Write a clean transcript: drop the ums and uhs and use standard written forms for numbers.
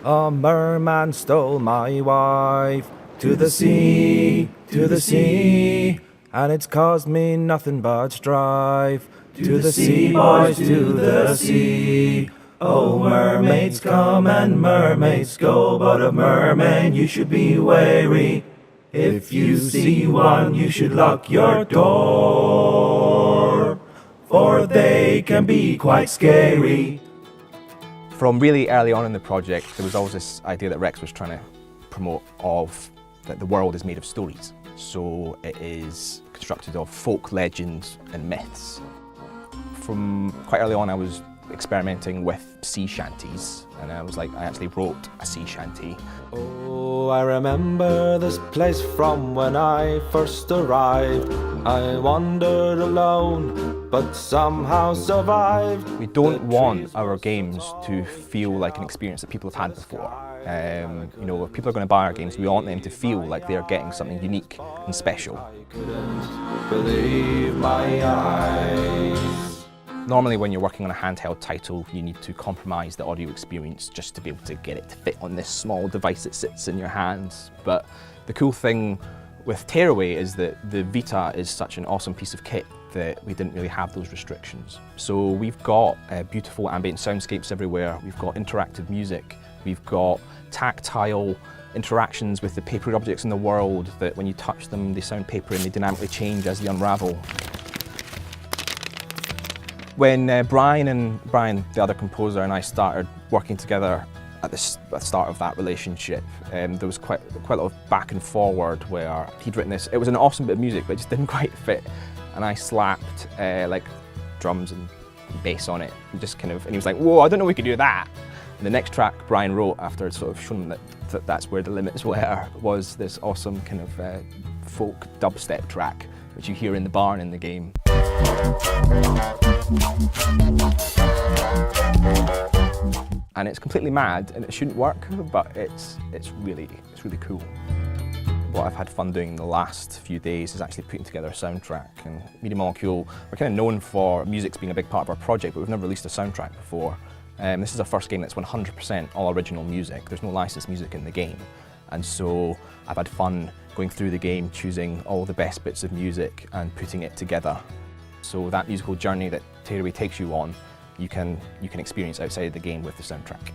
A merman stole my wife to the sea, and it's caused me nothing but strife. To the sea, boys, to the sea. Oh, mermaids come and mermaids go, but of mermen you should be wary. If you see one, you should lock your door, for they can be quite scary. From really early on in the project, there was always this idea that Rex was trying to promote that the world is made of stories. So it is constructed of folk legends and myths. From quite early on, I was experimenting with sea shanties, and I actually wrote a sea shanty. Oh, I remember this place from when I first arrived. I wandered alone, but somehow survived. We don't want our games to feel like an experience that people have had before. You know, if people are going to buy our games, we want them to feel like they're getting something unique and special. I couldn't believe my eyes. Normally when you're working on a handheld title, you need to compromise the audio experience just to be able to get it to fit on this small device that sits in your hands. But the cool thing with Tearaway is that the Vita is such an awesome piece of kit that we didn't really have those restrictions. So we've got beautiful ambient soundscapes everywhere, we've got interactive music, we've got tactile interactions with the papery objects in the world that when you touch them they sound papery and they dynamically change as they unravel. When Brian, the other composer, and I started working together at the start of that relationship, there was quite a lot of back and forward where he'd written this. It was an awesome bit of music, but it just didn't quite fit. And I slapped like drums and bass on it, and he was like, "Whoa, I don't know we could do that." And the next track Brian wrote, after I'd sort of shown him that that's where the limits were, was this awesome kind of folk dubstep track, which you hear in the barn in the game. And it's completely mad and it shouldn't work, but it's really cool. What I've had fun doing in the last few days is actually putting together a soundtrack. And Media Molecule, we're kind of known for music's being a big part of our project, but we've never released a soundtrack before. This is our first game that's 100% all original music. There's no licensed music in the game. And so I've had fun going through the game, choosing all the best bits of music and putting it together. So that musical journey that Tearaway takes you on, you can experience outside the game with the soundtrack.